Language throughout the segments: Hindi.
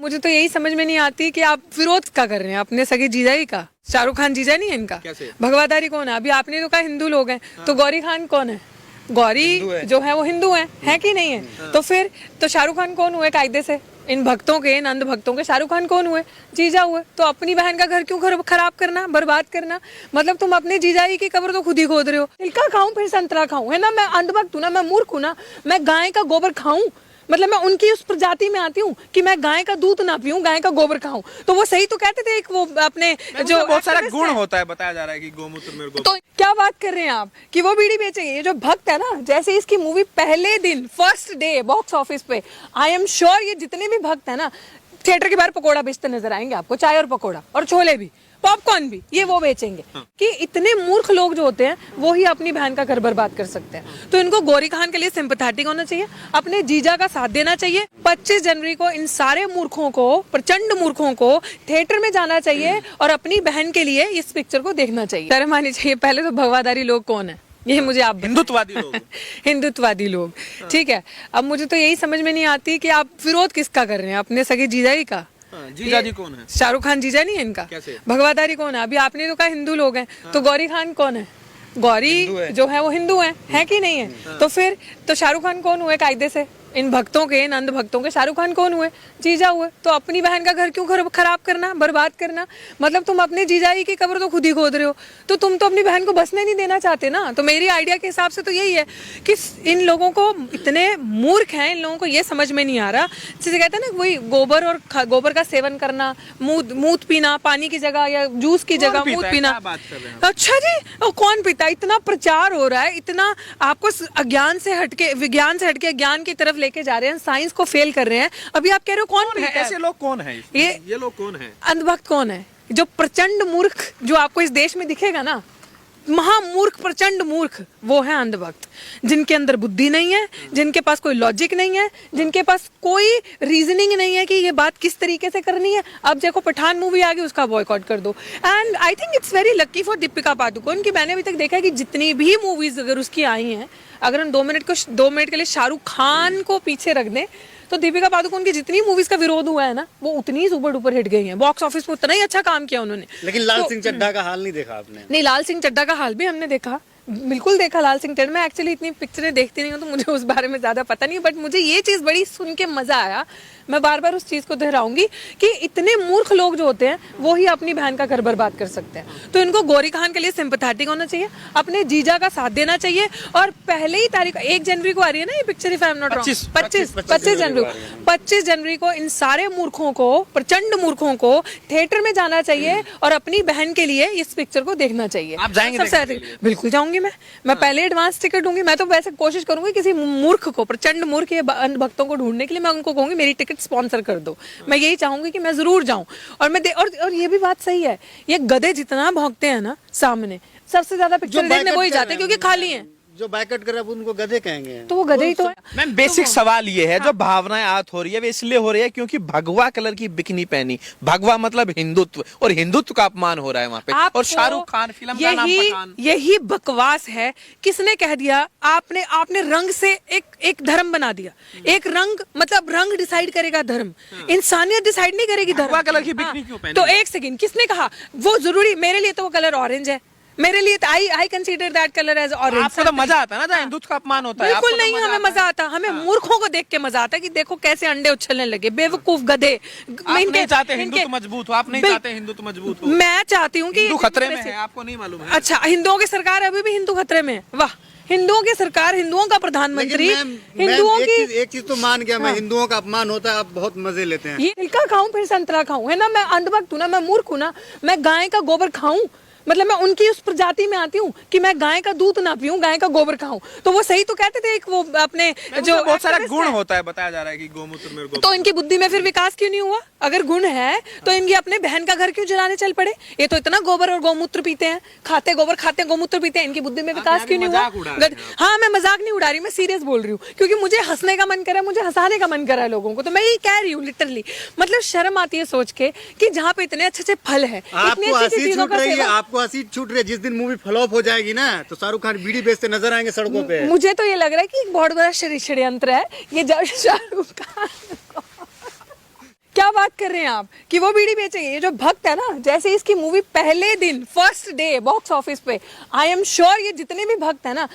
मुझे तो यही समझ में नहीं आती कि आप विरोध क्या कर रहे हैं अपने सगे जीजाई का। शाहरुख खान जीजा नहीं है इनका। कैसे? भगवाधारी कौन है? अभी आपने तो कहा हिंदू लोग हैं, तो गौरी खान कौन है? गौरी जो है वो हिंदू है कि नहीं है? तो फिर तो शाहरुख खान कौन हुए कायदे से? इन भक्तों के, इन अंध भक्तों के शाहरुख खान कौन हुए? जीजा हुए। तो अपनी बहन का घर क्यों खराब करना, बर्बाद करना? मतलब तुम अपने जीजाई की कब्र तो खुद ही खोद रहे हो। तिलका खाऊं फिर संतरा खाऊं, है ना? मैं अंध भक्त हूं ना, मैं मूर्ख हूं ना, मैं गाय का गोबर खाऊं? मतलब मैं उनकी उस प्रजाति में आती हूँ कि मैं गाय का दूध ना पीऊं, गाय का गोबर खाऊं। तो वो सही तो कहते थे, एक वो अपने जो बहुत सारा गुण होता है, बताया जा रहा है कि गोमूत्र में तो क्या बात कर रहे हैं आप कि वो बीड़ी बेचेंगे? ये जो भक्त है ना, जैसे इसकी मूवी पहले दिन फर्स्ट डे बॉक्स ऑफिस पे, आई एम श्योर ये जितने भी भक्त है ना, थिएटर के बाहर पकोड़ा बेचते नजर आएंगे आपको, चाय और पकोड़ा और छोले भी, पॉपकॉर्न भी, ये वो बेचेंगे। कि इतने मूर्ख लोग जो होते हैं वो ही अपनी बहन का घर बर्बाद कर सकते हैं। तो इनको गौरी खान के लिए सिंपैथेटिक होना चाहिए, अपने जीजा का साथ देना चाहिए। 25 जनवरी को इन सारे मूर्खों को, प्रचंड मूर्खों को थिएटर में जाना चाहिए और अपनी बहन के लिए इस पिक्चर को देखना चाहिए। शर्म आनी चाहिए। पहले तो भगवाधारी लोग कौन है ये मुझे आप हिंदुत्ववादी लोग हिंदुत्ववादी लोग, ठीक है। अब मुझे तो यही समझ में नहीं आती कि आप विरोध किसका कर रहे हैं अपने सगे जीजाई का। जीजा जी कौन है? शाहरुख खान जीजा नहीं है इनका। कैसे? भगवाधारी कौन है? अभी आपने तो कहा हिंदू लोग हैं, तो गौरी खान कौन है? गौरी जो है वो हिंदू है कि नहीं है? तो फिर तो शाहरुख खान कौन हुए कायदे से? इन भक्तों के, इन अंध भक्तों के शाहरुख खान कौन हुए? जीजा हुए। तो अपनी बहन का घर क्यों खराब करना, बर्बाद करना? मतलब तुम अपने जीजाई की कब्र तो खुद ही खोद रहे हो। तो तुम तो अपनी बहन को बसने नहीं देना चाहते ना। तो मेरी आइडिया के हिसाब से तो यही है कि इन लोगों को, इतने मूर्ख हैं, इन लोगों को ये समझ में नहीं आ रहा। जैसे कहते हैं ना, वही गोबर और गोबर का सेवन करना, मूत पीना पानी की जगह या जूस की जगह मूत पीना। अच्छा जी, कौन पीता? इतना प्रचार हो रहा है, इतना आपको अज्ञान से हटके, विज्ञान से हटके ज्ञान की तरफ लेके जा रहे हैं, साइंस को फेल कर रहे हैं। अभी आप कह रहे हो कौन है? ऐसे लोग कौन है? ये लोग कौन है? अंधभक्त कौन है? जो प्रचंड मूर्ख जो आपको इस देश में दिखेगा ना, महामूर्ख, प्रचंड मूर्ख, वो है अंधभक्त। जिनके अंदर बुद्धि नहीं है, जिनके पास कोई लॉजिक नहीं है, जिनके पास कोई रीजनिंग नहीं है कि ये बात किस तरीके से करनी है। अब देखो पठान मूवी आ गई, उसका बॉयकॉट कर दो। And I think it's very lucky for Deepika Padukone कि मैंने अभी तक देखा है कि जितनी भी मूवीज अगर उसकी आई हैं, अगर हम 2 मिनट के लिए शाहरुख खान को पीछे रख दें, तो दीपिका पादुकोण की जितनी मूवीज का विरोध हुआ है ना, वो उतनी ही सुपर डुपर हिट गई हैं। बॉक्स ऑफिस पे उतना ही अच्छा काम किया उन्होंने। लेकिन लाल सिंह चड्ढा का हाल नहीं देखा आपने? नहीं, लाल सिंह चड्ढा का हाल भी हमने देखा, बिल्कुल देखा लाल सिंह चड्ढा। मैं एक्चुअली इतनी पिक्चरें देखती नहीं हूँ तो मुझे उस बारे में ज्यादा पता नहीं, बट मुझे ये चीज बड़ी सुन के मजा आया। मैं बार बार उस चीज को दोहराऊंगी कि इतने मूर्ख लोग जो होते हैं वो ही अपनी बहन का घर बर्बाद कर सकते हैं। तो इनको गौरी खान के लिए सिंपैथेटिक होना चाहिए, अपने जीजा का साथ देना चाहिए। और पहले ही तारीख 1 जनवरी को आ रही है ना ये picture, if I am not wrong, 25 जनवरी को इन सारे मूर्खों को, प्रचंड मूर्खों को थिएटर में जाना चाहिए और अपनी बहन के लिए इस पिक्चर को देखना चाहिए। आप जाएंगे? बिल्कुल जाऊंगी मैं पहले एडवांस टिकट दूंगी। मैं तो वैसे कोशिश करूंगी किसी मूर्ख को, प्रचंड मूर्ख ये भक्तों को ढूंढने के लिए मैं उनको कहूंगी मेरी टिकट स्पॉन्सर कर दो। मैं यही चाहूंगी कि मैं जरूर जाऊं। और मैं और ये भी बात सही है, ये गधे जितना भौंकते हैं ना सामने, सबसे ज्यादा पिक्चर देखने वही जाते हैं क्योंकि खाली हैं। जो बाइकआउट कर उनको गधे कहेंगे, तो वो गधे ही तो है। मैम बेसिक सवाल ये है, जो भावनाएं आहत हो रही है वे इसलिए हो रही है क्योंकि भगवा कलर की बिकनी पहनी, भगवा मतलब हिंदुत्व, और हिंदुत्व का अपमान हो रहा है वहाँ पे। और शाहरुख खान फिल्म का नाम पठान। यही बकवास है। किसने कह दिया? आपने रंग से एक धर्म बना दिया। एक रंग, मतलब रंग डिसाइड करेगा धर्म, इंसानियत डिसाइड नहीं करेगी धर्म। भगवा कलर की बिकनी क्यों पहनी? तो एक सेकंड, किसने कहा वो जरूरी? मेरे लिए तो वो कलर ऑरेंज है, मेरे लिए I consider that colour as orange. आपको तो मजा आता है ना जहाँ हिंदुत्व का अपमान होता है? बिल्कुल नहीं, हमें मजा आता, हमें मूर्खों को देख के मजा आता है कि देखो कैसे अंडे उछलने लगे, बेवकूफ गधे। आप नहीं चाहते हिंदुत्व मजबूत हो, आप नहीं चाहते हिंदुत्व मजबूत हो। मैं चाहती हूँ कि हिंदू खतरे में है, आपको नहीं मालूम है? अच्छा, हिंदुओं की सरकार अभी भी हिंदू खतरे में है? वाह, हिंदुओं की सरकार, हिंदुओं का प्रधानमंत्री, हिंदुओं की एक चीज तो मान गया मैं, हिंदुओं का अपमान होता है, आप बहुत मजे लेते हैं। ये तिलका खाऊं फिर संतरा खाऊं, है ना? मैं अंधभक्त हूं ना, मैं मूर्ख हूं ना, मैं गाय का गोबर खाऊं? मतलब मैं उनकी उस प्रजाति में आती हूँ कि मैं गाय का दूध ना पीऊं, गाय का गोबर खाऊं। तो वो सही तो कहते थे, एक वो अपने जो बहुत सारा गुण होता है, बताया जा रहा है कि गोमूत्र में तो इनकी बुद्धि में फिर विकास क्यों नहीं हुआ? अगर गुण है तो इनकी अपने बहन का घर क्यों जलाने चल पड़े? ये तो इतना गोबर और गोमूत्र पीते हैं, खाते गोबर खाते गोमूत्र पीते हैं, इनकी बुद्धि में विकास क्यों नहीं हुआ? हाँ, मैं मजाक नहीं उड़ा रही, मैं सीरियस बोल रही हूँ क्योंकि मुझे हंसने का मन कर रहा है, मुझे हंसाने का मन कर रहा है लोगों को। तो मैं ये कह रही हूँ लिटरली, मतलब शर्म आती है सोच के कि जहाँ पे इतने अच्छे अच्छे फल है, आपको हंसी छूट रही है, आपको हंसी छूट रही है। जिस दिन मूवी फ्लॉप हो जाएगी ना तो शाहरुख खान बीड़ी बेचते नजर आएंगे सड़कों पे। मुझे तो ये लग रहा है कि एक बहुत बड़ा षड्यंत्र है ये शाहरुख खान क्या बात कर रहे हैं आप कि वो बीड़ी बेचेंगे? ये जो भक्त है ना, जैसे इसकी मूवी पहले दिन फर्स्ट डे बॉक्स ऑफिस पे, आई एम श्योर ये जितने भी भक्त है ना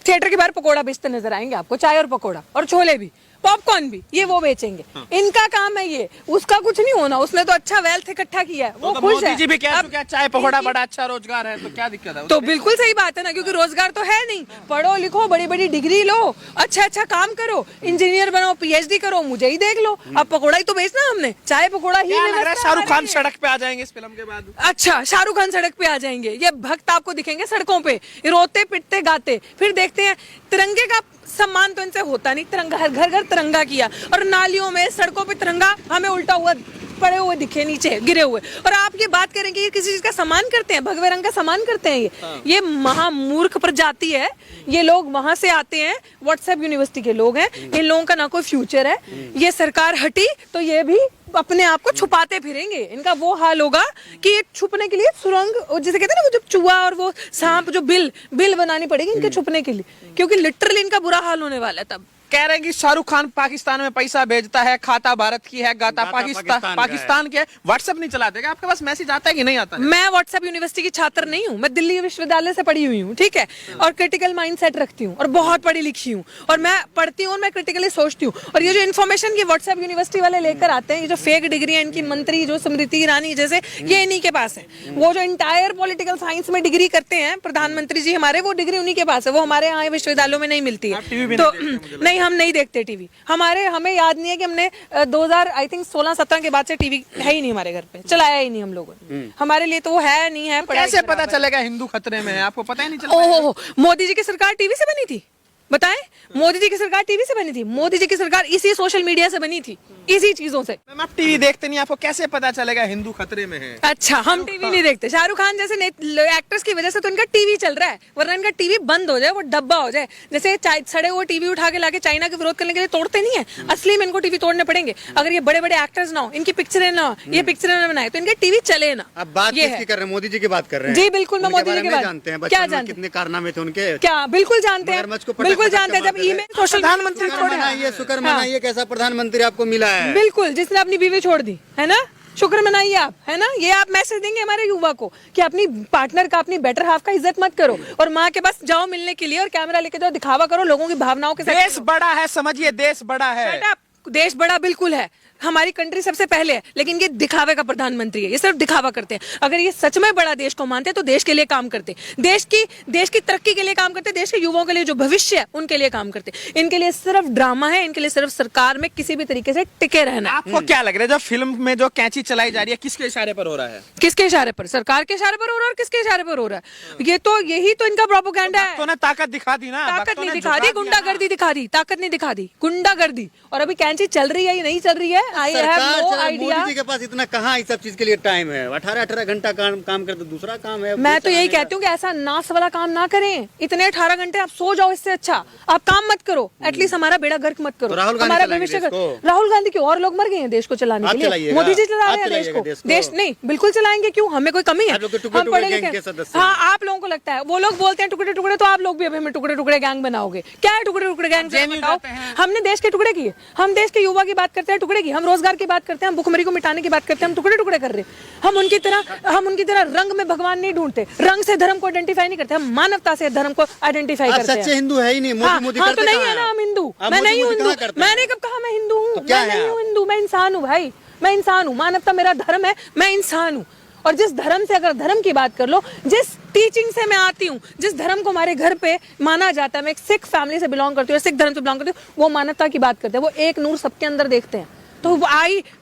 थिएटर के बाहर पकोड़ा बेचते नजर आएंगे आपको, चाय और पकोड़ा और छोले भी, पॉपकॉर्न भी, ये वो बेचेंगे। इनका काम है ये, उसका कुछ नहीं होना, उसने तो अच्छा वेल्थ इकट्ठा किया है, वो तो खुश मोदी है। जी भी कह अब चुके हैं चाय पकौड़ा बड़ा अच्छा रोजगार है, तो क्या दिक्कत है? तो बिल्कुल सही बात है ना, क्योंकि रोजगार तो है नहीं। पढ़ो लिखो, बड़ी बड़ी डिग्री लो, अच्छा अच्छा काम करो, इंजीनियर बनो, पीएचडी करो, मुझे ही देख लो। अब पकोड़ा ही तो बेचना हमने, चाय पकोड़ा ही। क्या लग रहा है व्यवस्था शाहरुख खान हमारी है। सड़क पे आ जाएंगे इस फिल्म के बाद? अच्छा, शाहरुख खान सड़क पे आ जाएंगे, ये भक्त आपको दिखेंगे सड़कों पे रोते पिटते गाते। फिर देखते हैं, तिरंगे का सम्मान तो इनसे होता नहीं, तिरंगा हर घर घर तिरंगा किया, और नालियों में सड़कों पे तिरंगा हमें उल्टा हुआ पड़े हुए दिखे, नीचे गिरे हुए। और आप ये बात करेंगे ये किसी चीज का सम्मान करते हैं? भगवे रंग का सम्मान करते हैं ये महामूर्ख प्रजाति है। ये लोग वहां से आते हैं, व्हाट्सएप यूनिवर्सिटी के लोग हैं, इन लोगों का ना कोई फ्यूचर है। ये सरकार हटी तो ये भी अपने आप को छुपाते फिरेंगे। इनका वो हाल होगा कि ये छुपने के लिए सुरंग, जैसे कहते हैं ना, वो जब चूहा और वो सांप जो बिल बनानी पड़ेगी इनके छुपने के लिए, क्योंकि लिटरली इनका बुरा हाल होने वाला है। तब कह रहे हैं कि शाहरुख खान पाकिस्तान में पैसा भेजता है, खाता भारत की है, गाता गाता पाकिस्तान के है। व्हाट्सएप नहीं चलाते क्या? आपके पास मैसेज आता है कि नहीं आता है? मैं व्हाट्सएप यूनिवर्सिटी की छात्र नहीं हूँ, मैं दिल्ली विश्वविद्यालय से पढ़ी हुई हूँ, ठीक है, और क्रिटिकल माइंडसेट रखती हूँ और बहुत पढ़ी लिखी हूँ, और मैं पढ़ती हूँ और मैं क्रिटिकली सोचती हूँ। और ये जो इन्फॉर्मेशन की व्हाट्सएप यूनिवर्सिटी वाले लेकर आते हैं, ये जो फेक डिग्री है इनकी, मंत्री जो स्मृति ईरानी जैसे, ये इन्हीं के पास है। वो जो इंटायर पॉलिटिकल साइंस में डिग्री करते हैं प्रधानमंत्री जी हमारे, वो डिग्री उन्हीं के पास है, वो हमारे यहाँ विश्वविद्यालयों में नहीं मिलती है। तो नहीं, हम नहीं देखते टीवी। हमें याद नहीं है कि हमने 2000 आई थिंक 16-17 के बाद से टीवी है ही नहीं हमारे घर पे, चलाया ही नहीं हम लोगों ने। हमारे लिए तो वो है नहीं है। कैसे पता चलेगा हिंदू खतरे में है? आपको पता ही नहीं चला? ओहो, मोदी जी की सरकार टीवी से बनी थी, बताएं? मोदी जी की सरकार टीवी से बनी थी, मोदी जी की सरकार इसी सोशल मीडिया से बनी थी, इसी चीजों से। मैम आप टीवी देखते नहीं, आपको कैसे पता चलेगा हिंदू खतरे में है? अच्छा, हम टीवी नहीं देखते। शाहरुख खान जैसे एक्टर्स की वजह से तो इनका टीवी चल रहा है, वरना इनका टीवी बंद हो जाए, वो डब्बा हो जाए। जैसे सड़े हुए टीवी उठा के लाके चाइना के विरोध करने के लिए तोड़ते नहीं है, असली में इनको टीवी तोड़ने पड़ेंगे। अगर ये बड़े बड़े एक्टर्स ना हो, इनकी पिक्चरें ना हो, ये पिक्चरें ना बनाए, तो इनके टीवी चले ना। अब बात किसकी कर रहे हैं? मोदी जी की बात कर रहे हैं। जी बिल्कुल, मैं मोदी जी की बात जानते हैं। क्या बचपन में जानते कितने कारनामे थे उनके? क्या बिल्कुल जानते हैं, मगरमच्छ को पटक बिल्कुल पटक के जानते हैं। जब मारते थे। ईमेल सोशल प्रधानमंत्री मनाइए, शुक्र मनाइए, कैसा प्रधानमंत्री आपको मिला है। बिल्कुल, जिसने अपनी बीवी छोड़ दी है ना, शुक्र मनाइए आप, है ना। ये आप मैसेज देंगे हमारे युवा को कि अपनी पार्टनर का, अपनी बेटर हाफ का इज्जत मत करो, और माँ के पास जाओ मिलने के लिए और कैमरा लेके जाओ, दिखावा करो लोगों की भावनाओं के साथ। देश बड़ा है, समझिए देश बड़ा है। Shut up! देश बड़ा बिल्कुल है, हमारी कंट्री सबसे पहले है, लेकिन ये दिखावे का प्रधानमंत्री है, ये सिर्फ दिखावा करते हैं। अगर ये सच में बड़ा देश को मानते तो देश के लिए काम करते, देश की तरक्की के लिए काम करते, देश के युवाओं के लिए जो भविष्य है उनके लिए काम करते। इनके लिए सिर्फ ड्रामा है, इनके लिए सिर्फ सरकार में किसी भी तरीके से टिके रहना है। आपको क्या लग रहा है जो फिल्म में जो कैंची चलाई जा रही है, किसके इशारे पर हो रहा है? किसके इशारे पर? सरकार के इशारे पर हो रहा है, और किसके इशारे पर हो रहा है? ये तो यही तो इनका प्रोपेगेंडा है। तो ने ताकत दिखा दी ना, ताकत नहीं दिखा दी, गुंडागर्दी दिखा दी, ताकत नहीं दिखा दी, गुंडागर्दी। और अभी कैंची चल रही है या नहीं चल रही है, I have no idea. Modi ji के पास इतना कहाँ इस सब चीज के लिए टाइम है? 18-18 घंटा काम करते, दूसरा काम है। मैं तो यही कहती हूँ कि ऐसा नास वाला काम ना करें। इतने 18 घंटे आप सो जाओ, इससे अच्छा आप काम मत करो, एटलीस्ट हमारा बेड़ा गर्क मत करो, तो राहुल गांधी हमारा चलाएंगे भविष्य देश को। राहुल गांधी क्यों? और लोग मर गए हैं देश को चलाने के लिए, मोदी जी चला रहे हैं देश को। देश नहीं, बिल्कुल चलाएंगे, क्यों? हमें कोई कमी है? हम पढ़े लिखे। हाँ, आप लोगों को लगता है, वो लोग बोलते हैं टुकड़े टुकड़े, तो आप लोग भी अभी हमें टुकड़े टुकड़े गैंग बनाओगे। क्या है टुकड़े टुकड़े गैंग? बताओ। हमने देश के टुकड़े किए, हम देश के युवा की बात करते हैं, टुकड़े की, हम रोजगार की बात करते हैं, हम भुखमरी को मिटाने की बात करते हैं, हम टुकड़े टुकड़े कर रहे हैं। हम उनकी तरह रंग में भगवान नहीं ढूंढते, रंग से धर्म को आइडेंटिफाई नहीं करते, हम मानवता से धर्म को आइडेंटिफाई करते हैं। सच्चे हिंदू है ही नहीं। मोदी हाँ, तो नहीं है ना हम हिंदू। मैं नहीं हूँ हिंदू, मैंने कब कहा मैं हिंदू हूँ? मैं नहीं हूँ हिंदू, मैं इंसान हूँ भाई, मैं इंसान हूँ। मानवता मेरा धर्म है, मैं इंसान हूँ। और जिस धर्म से, अगर धर्म की बात कर लो, जिस टीचिंग से मैं आती हूँ, जिस धर्म को हमारे घर पे माना जाता है, मैं एक सिख फैमिली से बिलोंग करती हूँ, सिख धर्म से बिलोंग करती हूँ, वो मानवता की बात करते हैं, वो एक नूर सबके अंदर देखते हैं। तो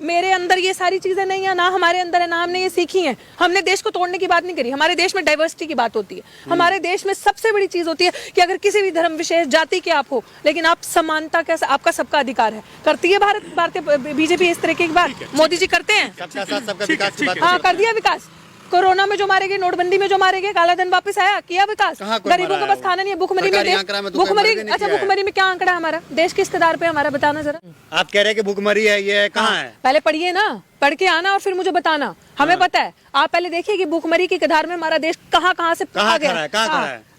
मेरे अंदर ये सारी चीजें नहीं है, ना हमारे अंदर है, ना हमने ये सीखी हैं। हमने देश को तोड़ने की बात नहीं करी। हमारे देश में डाइवर्सिटी की बात होती है। हमारे देश में सबसे बड़ी चीज होती है कि अगर किसी भी धर्म विशेष जाति के आप हो, लेकिन आप समानता का, आपका सबका अधिकार है। करती है भारतीय बीजेपी इस तरह की बात? मोदी जी करते हैं? सबका साथ सबका विकास की बात। हाँ, कर दिया विकास। कोरोना में जो मारे गए, नोटबंदी में जो मारे गए, काला धन वापस आया, किया विकास। गरीबों को बस खाना नहीं है, भुखमरी में अच्छा, भुखमरी में क्या आंकड़ा हमारा देश के हिस्सेदार पे हमारा, बताना जरा। आप कह रहे हैं कि भुखमरी है, ये कहाँ है? पहले पढ़िए ना, पढ़ के आना और फिर मुझे बताना। हमें पता है, आप पहले देखिए कि भुखमरी की कगार में हमारा देश कहाँ से आ गया।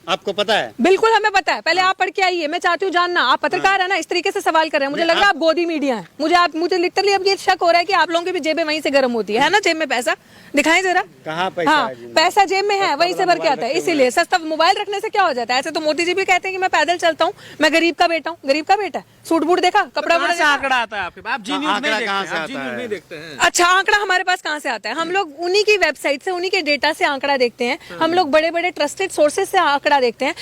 आपको पता है? बिल्कुल हमें पता है, पहले आप पढ़ के आइए, मैं चाहती हूँ जानना। आप पत्रकार है ना, इस तरीके से सवाल कर रहे हैं, मुझे लग रहा है आप गोदी मीडिया है। मुझे लिटरली अब ये शक हो रहा है कि आप लोगों की भी जेबें वहीं से गर्म होती है ना? जेब में पैसा दिखाएं जरा। कहाँ पैसा हाँ, है जी? पैसा जेब में है, वहीं से भर के आता है। इसीलिए सस्ता मोबाइल रखने से क्या हो जाता है? ऐसे तो मोदी जी भी कहते हैं कि मैं पैदल चलता हूँ, मैं गरीब का बेटा हूँ। गरीब का बेटा, सूट बूट देखा, कपड़ा कहाँ से आंकड़ा आता है आपके पास? आप जी न्यूज़ नहीं देखते हैं, आप जी न्यूज़ नहीं देखते हैं। अच्छा, आंकड़ा हमारे पास कहाँ से आता है? हम लोग उन्हीं की वेबसाइट से, उन्हीं के डेटा से आंकड़ा देखते हैं। हम लोग बड़े बड़े ट्रस्टेड सोर्सेज से आंकड़ा देखते हैं।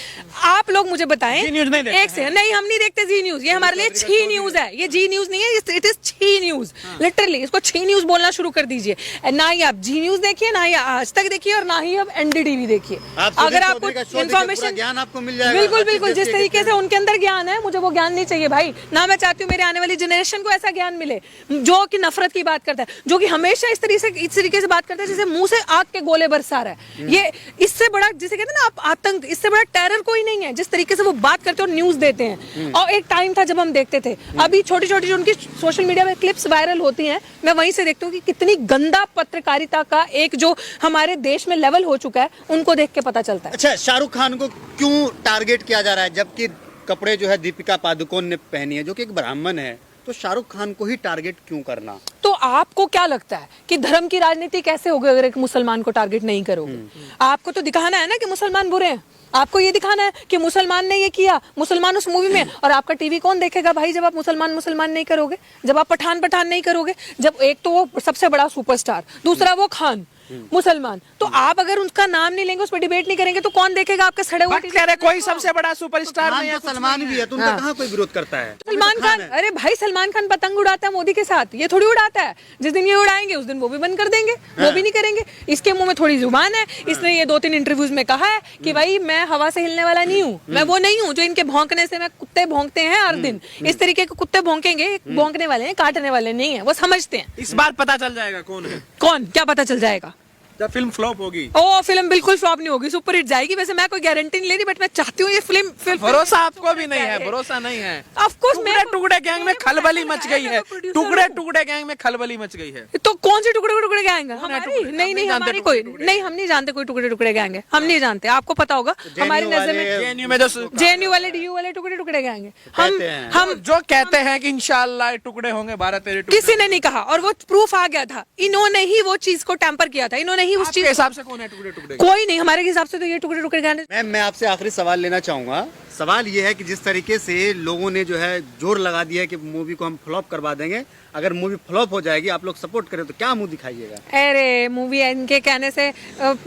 आप लोग मुझे बताएं, जी न्यूज़ नहीं देखते एक से नहीं, हम नहीं देखते जी न्यूज। ये हमारे लिए छी न्यूज है, ये जी न्यूज नहीं है, इट इज छी न्यूज। लिटरली इसको छी न्यूज बोलना शुरू कर दीजिए। ना ही आप जी न्यूज देखिए, ना ही आज तक देखिए, और ना ही आप एनडीटीवी देखिए। अगर आपको इन्फॉर्मेशन, ज्ञान आपको मिल जाएगा। बिल्कुल बिल्कुल, जिस तरीके से उनके अंदर ज्ञान है, मुझे वो ज्ञान नहीं चाहिए भाई। ना मैं चाहती हूँ मेरे आने वाली जनरेशन को ऐसा ज्ञान मिले जो कि नफरत की बात करता है, जो कि हमेशा इस तरीके से बात करता है जैसे मुंह से आग के गोले बरसा रहा है। ये इससे बड़ा, जिसे कहते हैं ना आप, आतंक, इससे बड़ा टेरर कोई नहीं है। जिस तरीके से वो बात करते हैं और न्यूज देते हैं, और एक टाइम था जब हम देखते थे। अभी छोटी छोटी जो उनकी सोशल मीडिया में क्लिप्स वायरल होती हैं, मैं वहीं से देखती हूँ कि कितनी गंदा पत्रकारिता का एक जो हमारे देश में लेवल हो चुका है, उनको देख के पता चलता है। अच्छा, शाहरुख खान को क्यों टारगेट किया जा रहा है, जबकि कपड़े जो है दीपिका पादुकोण ने पहनी है, जो कि एक ब्राह्मण है? तो शाहरुख खान को ही टारगेट क्यों करना? तो आपको क्या लगता है कि धर्म की राजनीति कैसे होगी अगर एक मुसलमान को टारगेट नहीं करोगे? आपको तो दिखाना है ना कि मुसलमान बुरे हैं। आपको ये दिखाना है कि मुसलमान ने ये किया, मुसलमान उस मूवी में। और आपका टीवी कौन देखेगा भाई जब आप मुसलमान नहीं करोगे, जब आप पठान नहीं करोगे? जब एक तो वो सबसे बड़ा सुपरस्टार, दूसरा वो खान मुसलमान, तो आप अगर उनका नाम नहीं लेंगे, उस पर डिबेट नहीं करेंगे, तो कौन देखेगा आपके सड़े हुए? कह रहे कोई सबसे बड़ा सुपरस्टार नहीं है, सलमान भी है, तो उनका कहाँ कोई विरोध करता है? सलमान खान, अरे भाई सलमान खान पतंग उड़ाता है मोदी के साथ, ये थोड़ी उड़ाता है। जिस दिन ये उड़ाएंगे उस दिन वो भी बंद कर देंगे, वो भी नहीं करेंगे। इसके मुंह में थोड़ी जुबान है, इसने ये 2-3 इंटरव्यूज में कहा है कि भाई मैं हवा से हिलने वाला नहीं हूँ, मैं वो नहीं हूँ जो इनके भौंकने से, मैं कुत्ते भौंकते हैं हर दिन, इस तरीके के कुत्ते भौंकेंगे, भौंकने वाले हैं, काटने वाले नहीं है, वो समझते हैं। इस बार पता चल जाएगा कौन है। कौन, क्या पता चल जाएगा जब फिल्म फ्लॉप होगी? ओ, फिल्म बिल्कुल फ्लॉप नहीं होगी, सुपर हिट जाएगी। वैसे मैं कोई गारंटी नहीं ले रही, बट मैं चाहती हूँ ये फिल्म भरोसा आपको भी नहीं है? भरोसा नहीं है? Of course. टुकड़े गैंग में खलबली मच गई है, टुकड़े गैंग में खलबली मच गई है। तो कौन सी टुकड़े गैंग है हमारी? नहीं, हमारी कोई नहीं, हम नहीं जानते कोई टुकड़े गैंग है, हम नहीं जानते। आपको पता होगा, हमारी नजर में जेएनयू में जो जेएनयू वाले, डीयू वाले टुकड़े गैंग है। हम जो कहते हैं कि इंशाल्लाह टुकड़े होंगे 12-13 टुकड़े, किसी ने नहीं कहा, और वो प्रूफ आ गया था। इन्होंने ही वो चीज को टेम्पर किया था, इन्होंने ही उस चीज के हिसाब से कौन है टुकड़े? कोई नहीं, हमारे हिसाब से तो ये टुकड़े गैंग है। मैं आपसे आखिरी सवाल लेना चाहूंगा। सवाल ये है कि जिस तरीके से लोगों ने जो है जोर लगा दिया है कि मूवी को हम फ्लॉप करवा देंगे, अगर मूवी फ्लॉप हो जाएगी, आप लोग सपोर्ट करें, तो क्या मुंह दिखाइएगा? अरे मूवी इनके कहने से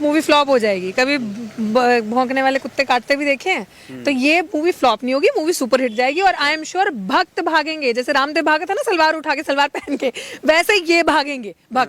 मूवी फ्लॉप हो जाएगी? कभी भौंकने वाले कुत्ते काटते भी देखे हैं? तो ये मूवी फ्लॉप नहीं होगी, मूवी सुपर हिट जाएगी। और आई एम श्योर भक्त भागेंगे, जैसे रामदेव भागा था ना सलवार उठा के, सलवार पहन के, वैसे ये भागेंगे भक्त।